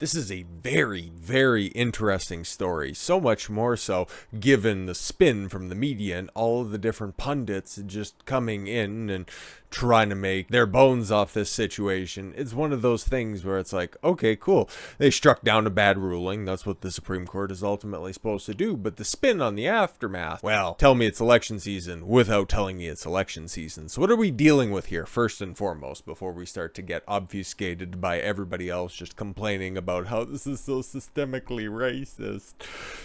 This is a very, very interesting story. So much more so given the spin from the media and all of the different pundits just coming in and trying to make their bones off this situation. It's one of those things where it's like, okay, cool. They struck down a bad ruling. That's what the Supreme Court is ultimately supposed to do. But the spin on the aftermath, well, tell me it's election season without telling me it's election season. So what are we dealing with here, first and foremost, before we start to get obfuscated by everybody else just complaining about how this is so systemically racist?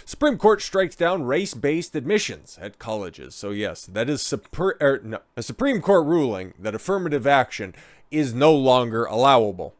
Supreme Court strikes down race-based admissions at colleges. So yes, that is a Supreme Court ruling that affirmative action is no longer allowable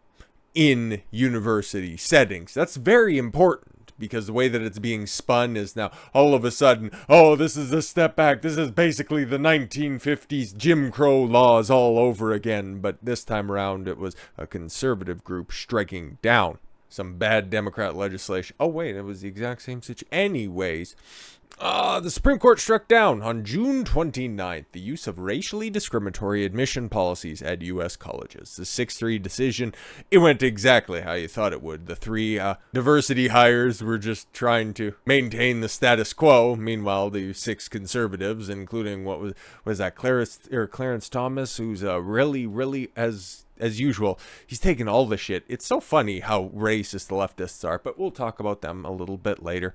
in university settings. That's very important, because the way that it's being spun is now all of a sudden, oh, this is a step back. This is basically the 1950s Jim Crow laws all over again. But this time around, it was a conservative group striking down some bad Democrat legislation. Oh, wait, it was the exact same situation. Anyways, the Supreme Court struck down on June 29th the use of racially discriminatory admission policies at U.S. colleges. The 6-3 decision, it went exactly how you thought it would. The three diversity hires were just trying to maintain the status quo. Meanwhile, the 6 conservatives, including what was that, Clarence Thomas, who's really as usual, he's taking all the shit. It's so funny how racist the leftists are, but we'll talk about them a little bit later.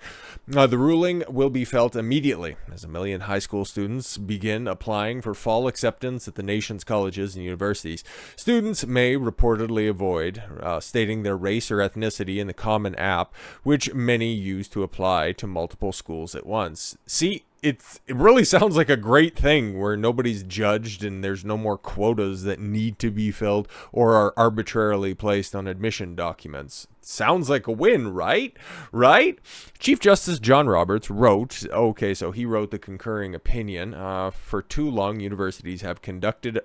The ruling will be felt immediately as 1 million high school students begin applying for fall acceptance at the nation's colleges and universities. Students may reportedly avoid stating their race or ethnicity in the Common App, which many use to apply to multiple schools at once. See, it really sounds like a great thing where nobody's judged and there's no more quotas that need to be filled or are arbitrarily placed on admission documents. Sounds like a win, right? Chief Justice John Roberts wrote the concurring opinion. For too long, universities have concluded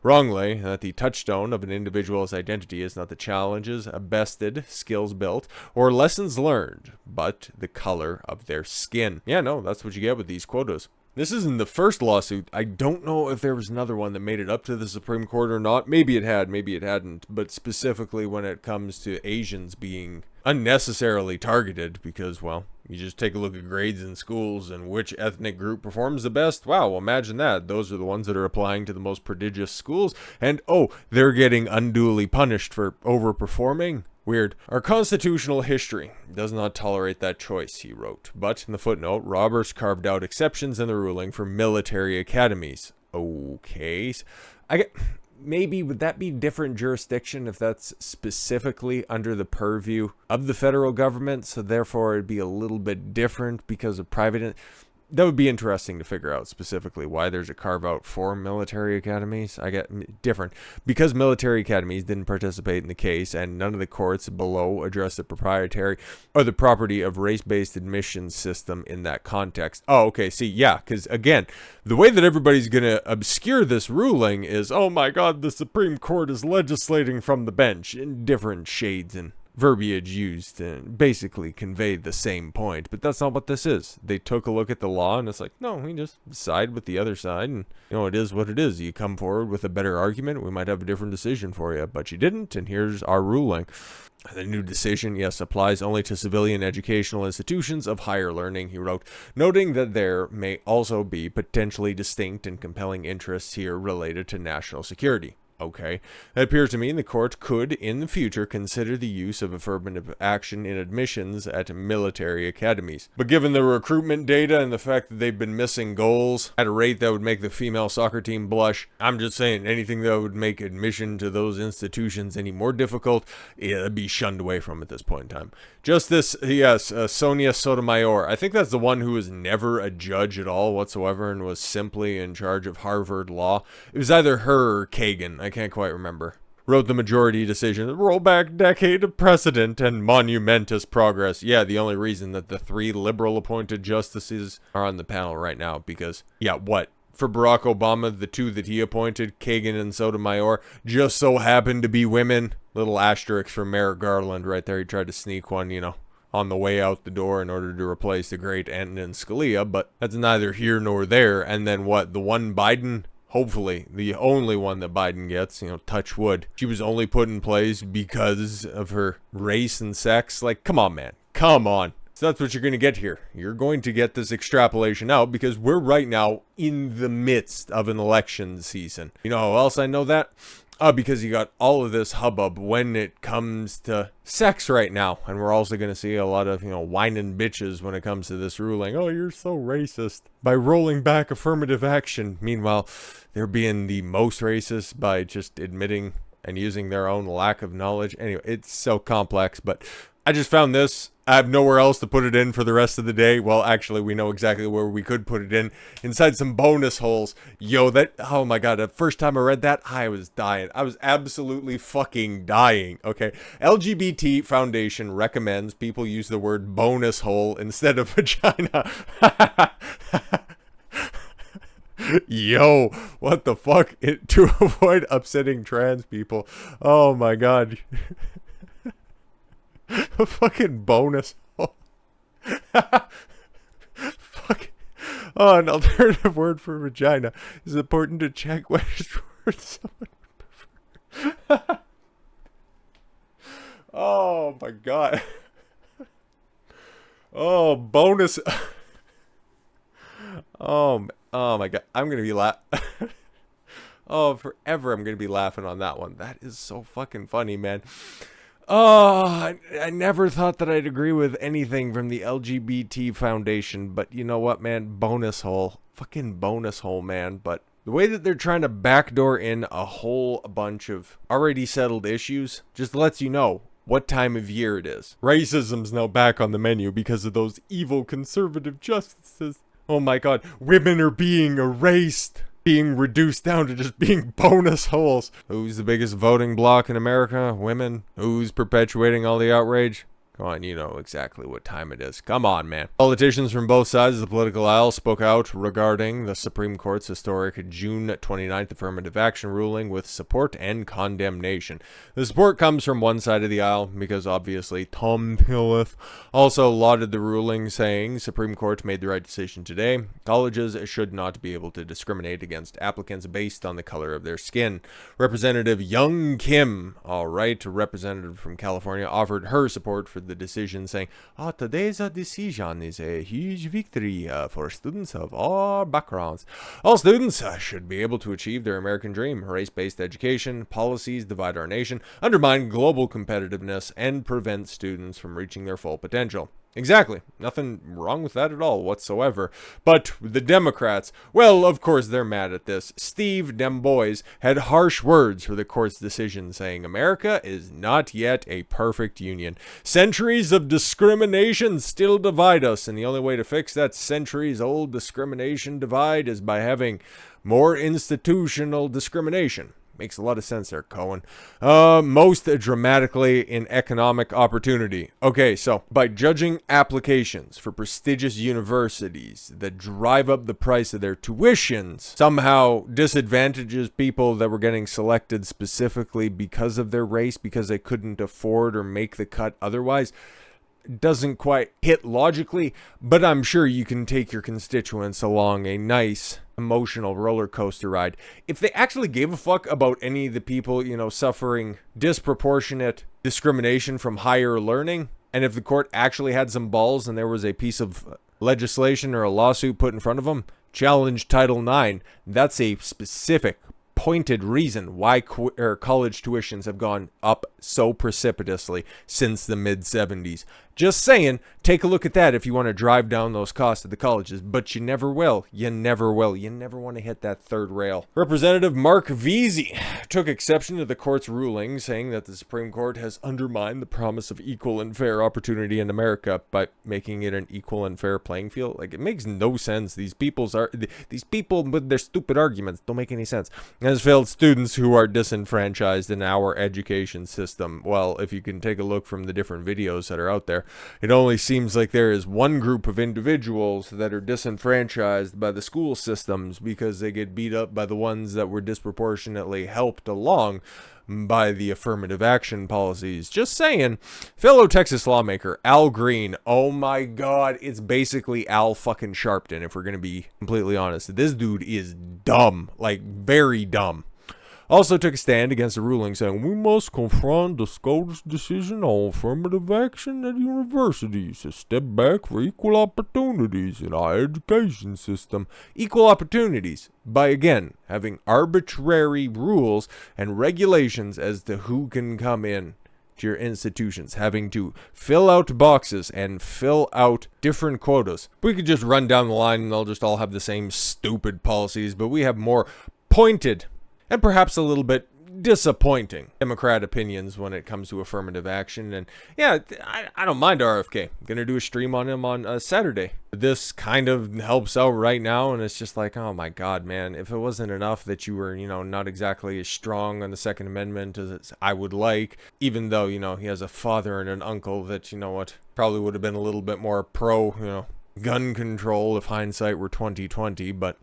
wrongly that the touchstone of an individual's identity is not the challenges bested, skills built, or lessons learned, but the color of their skin. Yeah, no, that's what you get with these quotas. This isn't the first lawsuit. I don't know if there was another one that made it up to the Supreme Court or not. Maybe it had, maybe it hadn't. But specifically when it comes to Asians being unnecessarily targeted because, well, you just take a look at grades in schools and which ethnic group performs the best. Wow, imagine that. Those are the ones that are applying to the most prestigious schools. And, they're getting unduly punished for overperforming. Weird. Our constitutional history does not tolerate that choice, he wrote. But in the footnote, Roberts carved out exceptions in the ruling for military academies. Okay. Maybe would that be different jurisdiction if that's specifically under the purview of the federal government? So therefore it'd be a little bit different because of private. That would be interesting to figure out specifically why there's a carve out for military academies. I get different because military academies didn't participate in the case and none of the courts below address the proprietary or the property of race-based admissions system in that context. Oh, okay. See, yeah, because again, the way that everybody's going to obscure this ruling is, oh my God, the Supreme Court is legislating from the bench in different shades and verbiage used to basically convey the same point, but that's not what this is. They took a look at the law and it's like, no, we just side with the other side, and it is what it is. You come forward with a better argument, we might have a different decision for you, but you didn't, and here's our ruling. The new decision, yes, applies only to civilian educational institutions of higher learning, he wrote, noting that there may also be potentially distinct and compelling interests here related to national security. Okay, it appears to me the court could, in the future, consider the use of affirmative action in admissions at military academies. But given the recruitment data and the fact that they've been missing goals at a rate that would make the female soccer team blush, I'm just saying anything that would make admission to those institutions any more difficult, it'd be shunned away from at this point in time. Justice, yes, Sonia Sotomayor. I think that's the one who was never a judge at all whatsoever and was simply in charge of Harvard law. It was either her or Kagan. I can't quite remember. Wrote the majority decision, rollback decade of precedent and monumentous progress. Yeah, the only reason that the 3 liberal appointed justices are on the panel right now because, for Barack Obama, the 2 that he appointed, Kagan and Sotomayor, just so happened to be women. Little asterisk for Merrick Garland right there. He tried to sneak one, on the way out the door in order to replace the great Antonin Scalia, but that's neither here nor there. And then the one Biden hopefully the only one that Biden gets, touch wood. She was only put in place because of her race and sex. Like, come on, man. Come on. So that's what you're going to get here. You're going to get this extrapolation out because we're right now in the midst of an election season. You know how else I know that? Because you got all of this hubbub when it comes to sex right now. And we're also going to see a lot of, whining bitches when it comes to this ruling. Oh, you're so racist. By rolling back affirmative action. Meanwhile, they're being the most racist by just admitting and using their own lack of knowledge. Anyway, it's so complex, but I just found this. I have nowhere else to put it in for the rest of the day. Well, actually, we know exactly where we could put it in. Inside some bonus holes. Yo, oh my god, the first time I read that, I was dying. I was absolutely fucking dying, okay? LGBT Foundation recommends people use the word bonus hole instead of vagina. Yo, what the fuck? To avoid upsetting trans people. Oh my god. A fucking bonus hole. Fuck. Oh, an alternative word for vagina is important to check which word someone would prefer. Oh my god. Oh, bonus. Oh my god. I'm gonna be oh, forever I'm gonna be laughing on that one. That is so fucking funny, man. Oh, I never thought that I'd agree with anything from the LGBT Foundation, but you know what, man? Bonus hole. Fucking bonus hole, man. But the way that they're trying to backdoor in a whole bunch of already settled issues just lets you know what time of year it is. Racism's now back on the menu because of those evil conservative justices. Oh my god, women are being erased. Being reduced down to just being bonus holes. Who's the biggest voting bloc in America? Women. Who's perpetuating all the outrage? Come on, you know exactly what time it is. Come on, man. Politicians from both sides of the political aisle spoke out regarding the Supreme Court's historic June 29th affirmative action ruling with support and condemnation. The support comes from one side of the aisle because obviously Tom Tillis also lauded the ruling, saying Supreme Court made the right decision today. Colleges should not be able to discriminate against applicants based on the color of their skin. Representative Young Kim, all right, representative from California, offered her support for the decision, saying, today's decision is a huge victory for students of all backgrounds. All students should be able to achieve their American dream. Race-based education policies divide our nation, undermine global competitiveness, and prevent students from reaching their full potential. Exactly. Nothing wrong with that at all whatsoever. But the Democrats, well, of course they're mad at this. Steve Demboys had harsh words for the court's decision, saying America is not yet a perfect union. Centuries of discrimination still divide us, and the only way to fix that centuries-old discrimination divide is by having more institutional discrimination. Makes a lot of sense there, Cohen. Most dramatically in economic opportunity. Okay, so by judging applications for prestigious universities that drive up the price of their tuitions, somehow disadvantages people that were getting selected specifically because of their race, because they couldn't afford or make the cut otherwise, doesn't quite hit logically, but I'm sure you can take your constituents along a nice emotional roller coaster ride. If they actually gave a fuck about any of the people, suffering disproportionate discrimination from higher learning, and if the court actually had some balls and there was a piece of legislation or a lawsuit put in front of them, challenge Title IX, that's a specific pointed reason why college tuitions have gone up so precipitously since the mid-70s. Just saying, take a look at that if you want to drive down those costs of the colleges, but you never will. You never will. You never want to hit that third rail. Representative Mark Veazey took exception to the court's ruling, saying that the Supreme Court has undermined the promise of equal and fair opportunity in America by making it an equal and fair playing field. Like, it makes no sense. These people with their stupid arguments don't make any sense. Has failed students who are disenfranchised in our education system. system, well, if you can take a look from the different videos that are out there, it only seems like there is one group of individuals that are disenfranchised by the school systems because they get beat up by the ones that were disproportionately helped along by the affirmative action policies. Just saying. Fellow Texas lawmaker Al Green, oh my god, it's basically Al fucking Sharpton, if we're gonna be completely honest. This dude is dumb, like very dumb. Also took a stand against the ruling, saying, "We must confront the SCOTUS decision on affirmative action at universities, a step back for equal opportunities in our education system." Equal opportunities by, again, having arbitrary rules and regulations as to who can come in to your institutions, having to fill out boxes and fill out different quotas. We could just run down the line and they'll just all have the same stupid policies, but we have more pointed and perhaps a little bit disappointing Democrat opinions when it comes to affirmative action. And yeah, I don't mind RFK. I'm going to do a stream on him on Saturday. This kind of helps out right now, and it's just like, oh my god, man, if it wasn't enough that you were, not exactly as strong on the Second Amendment as I would like, even though, he has a father and an uncle that, probably would have been a little bit more pro, gun control if hindsight were 2020, but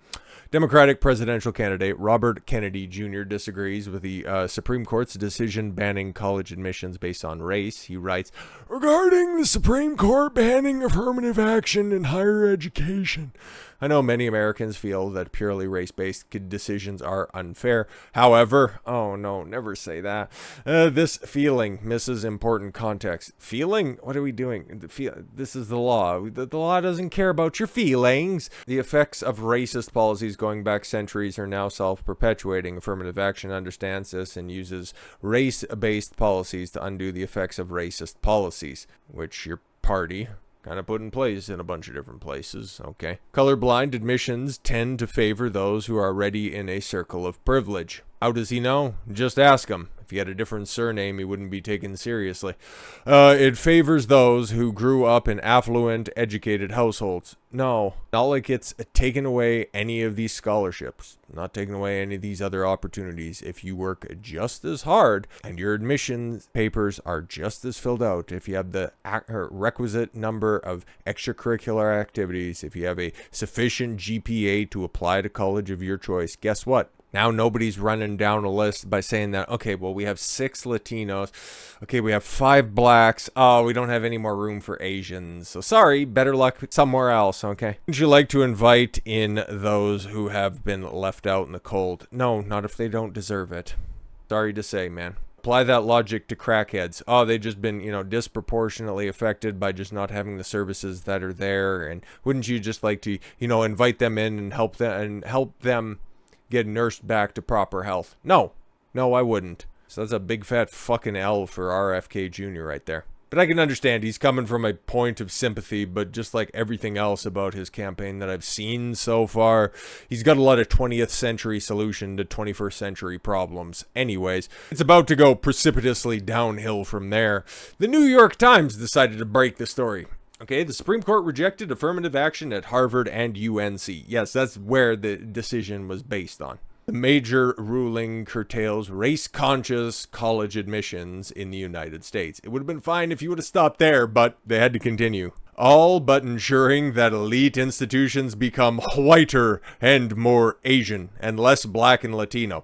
Democratic presidential candidate Robert Kennedy Jr. disagrees with the Supreme Court's decision banning college admissions based on race. He writes, "Regarding the Supreme Court banning affirmative action in higher education, I know many Americans feel that purely race-based decisions are unfair. However," oh no, never say that, "this feeling misses important context." Feeling? What are we doing? This is the law. The law doesn't care about your feelings. The effects of racist policies going back centuries are now self-perpetuating. Affirmative action understands this and uses race-based policies to undo the effects of racist policies, which your party kind of put in place in a bunch of different places, okay? Colorblind admissions tend to favor those who are already in a circle of privilege. How does he know? Just ask him. If he had a different surname, he wouldn't be taken seriously. It favors those who grew up in affluent, educated households. No, not like it's taken away any of these scholarships, not taking away any of these other opportunities. If you work just as hard and your admissions papers are just as filled out, if you have the requisite number of extracurricular activities, if you have a sufficient GPA to apply to college of your choice, guess what? Now nobody's running down a list by saying that, okay, well, we have 6 Latinos. Okay, we have 5 blacks. Oh, we don't have any more room for Asians. So sorry, better luck somewhere else, okay? Would you like to invite in those who have been left out in the cold? No, not if they don't deserve it. Sorry to say, man. Apply that logic to crackheads. Oh, they've just been, disproportionately affected by just not having the services that are there. And wouldn't you just like to, invite them in and help them get nursed back to proper health? No, I wouldn't. So that's a big fat fucking L for RFK Jr. right there. But I can understand he's coming from a point of sympathy, but just like everything else about his campaign that I've seen so far, he's got a lot of 20th century solution to 21st century problems. Anyways, it's about to go precipitously downhill from there. The New York Times decided to break the story. Okay, the Supreme Court rejected affirmative action at Harvard and UNC. Yes, that's where the decision was based on. The major ruling curtails race-conscious college admissions in the United States. It would have been fine if you would have stopped there, but they had to continue. All but ensuring that elite institutions become whiter and more Asian and less black and Latino.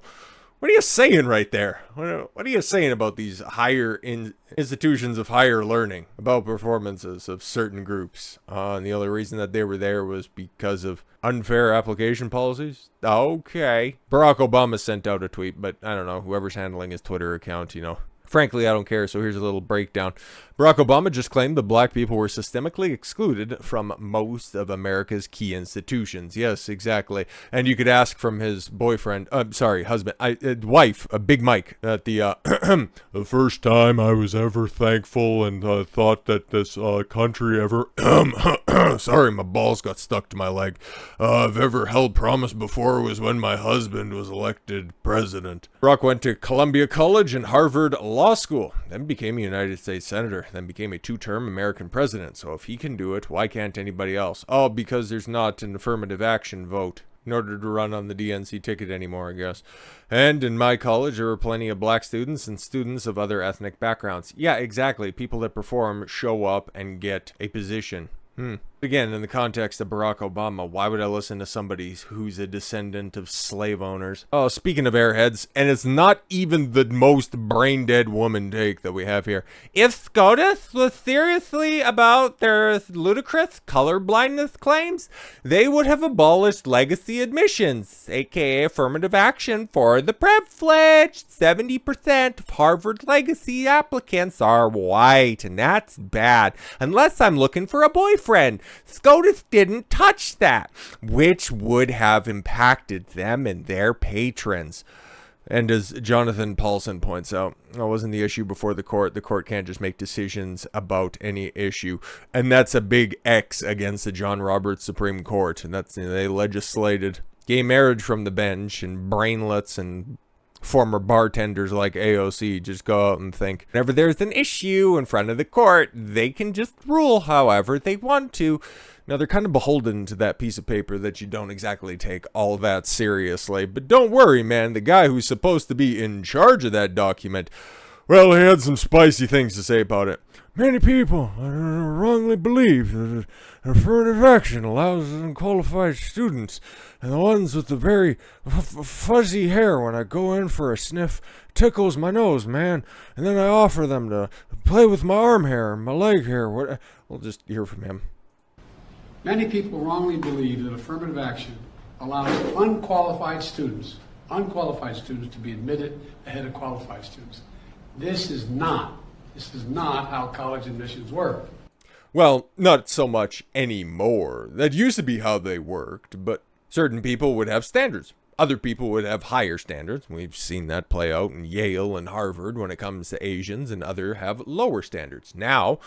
What are you saying right there? What are you saying about these higher institutions of higher learning, about performances of certain groups? And the only reason that they were there was because of unfair application policies? Okay. Barack Obama sent out a tweet, but I don't know, whoever's handling his Twitter account, Frankly, I don't care, so here's a little breakdown. Barack Obama just claimed that black people were systemically excluded from most of America's key institutions. Yes, exactly. And you could ask from his wife, Big Mike, at the the first time I was ever thankful and thought that this country ever, sorry, my balls got stuck to my leg, I've ever held promise before was when my husband was elected president. Barack went to Columbia College and Harvard Law School, then became a United States Senator, then became a 2-term American president. So if he can do it, why can't anybody else? Oh, because there's not an affirmative action vote. in order to run on the DNC ticket anymore, I guess. And in my college, there were plenty of black students and students of other ethnic backgrounds. Yeah, exactly. People that perform show up and get a position. Again, in the context of Barack Obama, why would I listen to somebody who's a descendant of slave owners? Oh, speaking of airheads, and it's not even the most brain-dead woman take that we have here. If SCOTUS was seriously about their ludicrous color blindness claims, they would have abolished legacy admissions, aka affirmative action for the privileged. 70% of Harvard legacy applicants are white, and that's bad. Unless I'm looking for a boyfriend. SCOTUS didn't touch that, which would have impacted them and their patrons. And as Jonathan Paulson points out, that wasn't the issue before the court. The court can't just make decisions about any issue. And that's a big X against the John Roberts Supreme Court. And that's, they legislated gay marriage from the bench, and brainlets and former bartenders like AOC just go out and think whenever there's an issue in front of the court, they can just rule however they want to. Now, they're kind of beholden to that piece of paper that you don't exactly take all that seriously. But don't worry, man. The guy who's supposed to be in charge of that document, well, he had some spicy things to say about it. Many people wrongly believe that affirmative action allows unqualified students and the ones with the very fuzzy hair when I go in for a sniff tickles my nose, man. And then I offer them to play with my arm hair, my leg hair. We'll just hear from him. Many people wrongly believe that affirmative action allows unqualified students to be admitted ahead of qualified students. This is not how college admissions work. Well, not so much anymore. That used to be how they worked, but certain people would have standards. Other people would have higher standards. We've seen that play out in Yale and Harvard when it comes to Asians, and others have lower standards. Now,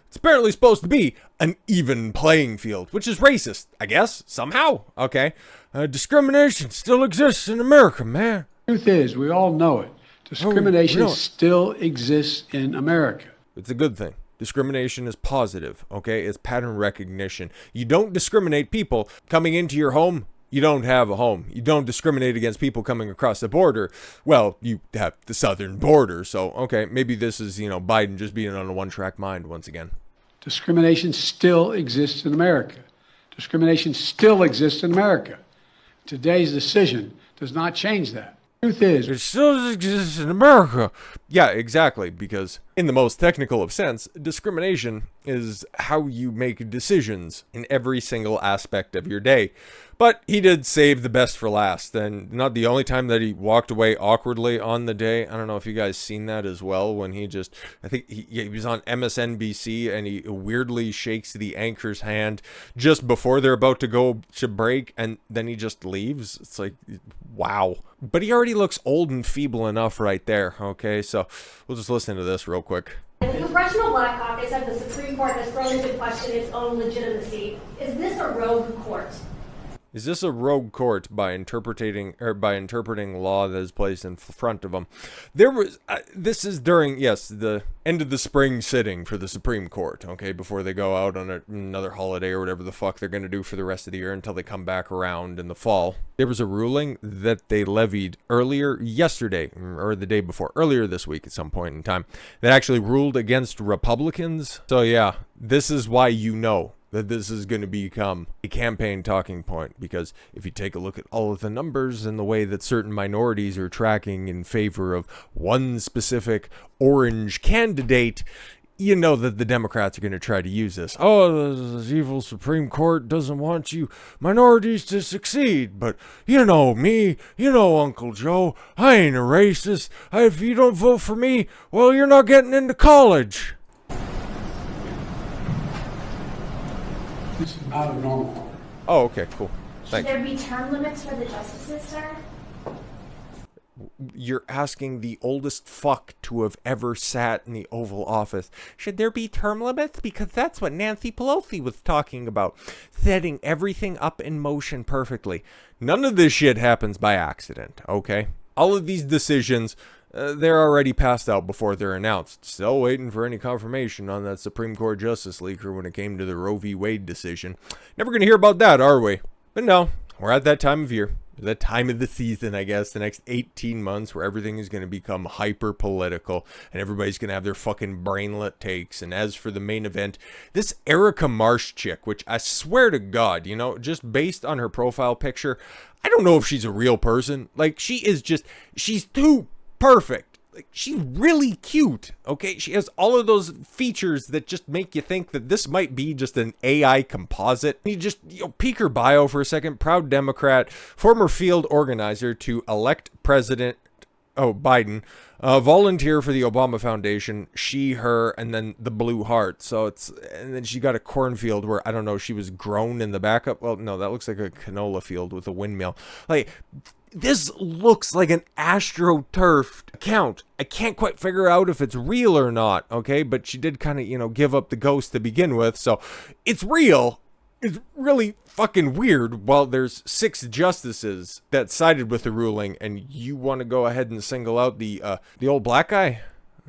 it's apparently supposed to be an even playing field, which is racist, I guess, somehow. Okay. Discrimination still exists in America, man. Truth is, we all know it. Discrimination still exists in America. It's a good thing. Discrimination is positive, okay? It's pattern recognition. You don't discriminate people coming into your home. You don't have a home. You don't discriminate against people coming across the border. Well, you have the southern border. So, okay, maybe this is, Biden just being on a one-track mind once again. Discrimination still exists in America. Discrimination still exists in America. Today's decision does not change that. Truth is, it still exists in America. Yeah, exactly, because in the most technical of sense, discrimination is how you make decisions in every single aspect of your day. But he did save the best for last, and not the only time that he walked away awkwardly on the day. I don't know if you guys seen that as well, when I think he was on MSNBC, and he weirdly shakes the anchor's hand just before they're about to go to break, and then he just leaves. It's like, wow. But he already looks old and feeble enough right there, okay? So we'll just listen to this real quick. The Congressional Black Caucus said the Supreme Court has thrown into question its own legitimacy. Is this a rogue court? Is this a rogue court by interpreting law that is placed in front of them? This is during, the end of the spring sitting for the Supreme Court, okay, before they go out on another holiday or whatever the fuck they're going to do for the rest of the year until they come back around in the fall. There was a ruling that they levied earlier yesterday, or the day before, earlier this week at some point in time, that actually ruled against Republicans. So yeah, this is why that this is going to become a campaign talking point, because if you take a look at all of the numbers and the way that certain minorities are tracking in favor of one specific orange candidate, you know that the Democrats are going to try to use this. Oh, this evil Supreme Court doesn't want you minorities to succeed. But you know me, Uncle Joe, I ain't a racist. If you don't vote for me, well, you're not getting into college. This is not a normal court. Oh, okay, cool. Thanks. Should there be term limits for the justices, sir? You're asking the oldest fuck to have ever sat in the Oval Office. Should there be term limits? Because that's what Nancy Pelosi was talking about. Setting everything up in motion perfectly. None of this shit happens by accident, okay? All of these decisions, they're already passed out before they're announced. Still waiting for any confirmation on that Supreme Court Justice Leaker when it came to the Roe v. Wade decision. Never gonna hear about that, are we? But no, we're at that time of year, that time of the season, I guess, the next 18 months where everything is going to become hyper political and everybody's going to have their fucking brainlet takes. And as for the main event, this Erica Marsh chick, which I swear to God, you know, just based on her profile picture, I don't know if she's a real person. Like, she's too perfect. Like, she's really cute, okay? She has all of those features that just make you think that this might be just an AI composite. You just, peek her bio for a second. Proud Democrat, former field organizer to elect President Biden, volunteer for the Obama Foundation, she, her, and then the blue heart. So and then she got a cornfield where, I don't know, she was grown in the backup. Well, no, that looks like a canola field with a windmill. Like, this looks like an astroturf account. I can't quite figure out if it's real or not, okay? But she did kind of, give up the ghost to begin with, so it's real. It's really fucking weird. Well, there's 6 justices that sided with the ruling, and you want to go ahead and single out the old black guy?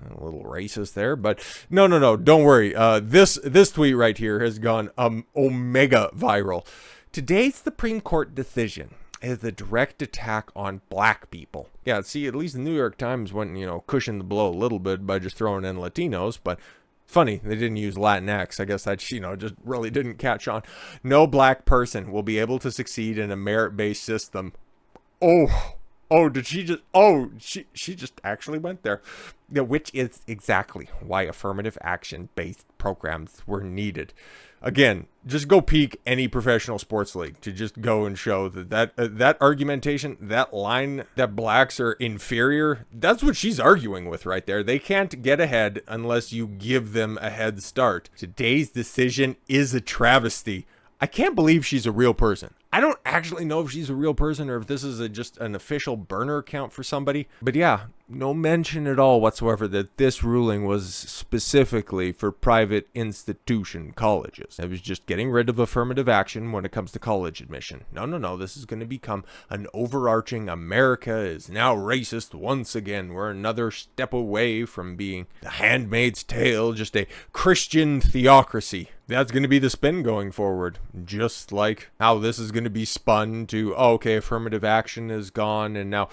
A little racist there, but no, don't worry. This tweet right here has gone omega viral. Today's Supreme Court decision is a direct attack on black people. Yeah, see, at least the New York Times went, cushioned the blow a little bit by just throwing in Latinos, but funny, they didn't use Latinx. I guess that, just really didn't catch on. No black person will be able to succeed in a merit-based system. Did she just, she just actually went there. Yeah, which is exactly why affirmative action-based programs were needed. Again, just go peek any professional sports league to just go and show that argumentation, that line that blacks are inferior, that's what she's arguing with right there. They can't get ahead unless you give them a head start. Today's decision is a travesty. I can't believe she's a real person. I don't actually know if she's a real person or if this is just an official burner account for somebody. But yeah, no mention at all whatsoever that this ruling was specifically for private institution colleges. It was just getting rid of affirmative action when it comes to college admission. No, this is going to become an overarching America is now racist once again. We're another step away from being the Handmaid's Tale, just a Christian theocracy. That's going to be the spin going forward. Just like how this is going to be spun to, affirmative action is gone, and now,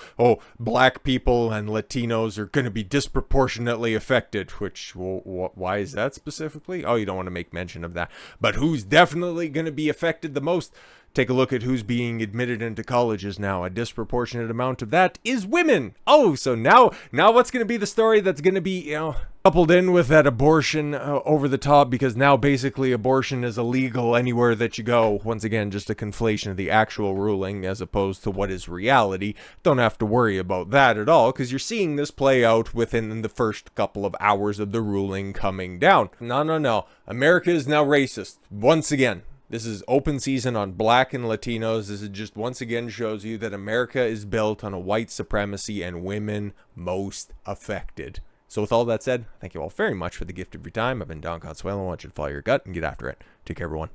black people and Latinos are going to be disproportionately affected, which, why is that specifically? You don't want to make mention of that. But who's definitely going to be affected the most? Take a look at who's being admitted into colleges now. A disproportionate amount of that is women. So now what's going to be the story that's going to be, coupled in with that abortion over the top, because now basically abortion is illegal anywhere that you go. Once again, just a conflation of the actual ruling as opposed to what is reality. Don't have to worry about that at all, because you're seeing this play out within the first couple of hours of the ruling coming down. No. America is now racist once again. This is open season on black and Latinos. This is just once again shows you that America is built on a white supremacy and women most affected. So with all that said, thank you all very much for the gift of your time. I've been Don Consuelo. I want you to follow your gut and get after it. Take care, everyone.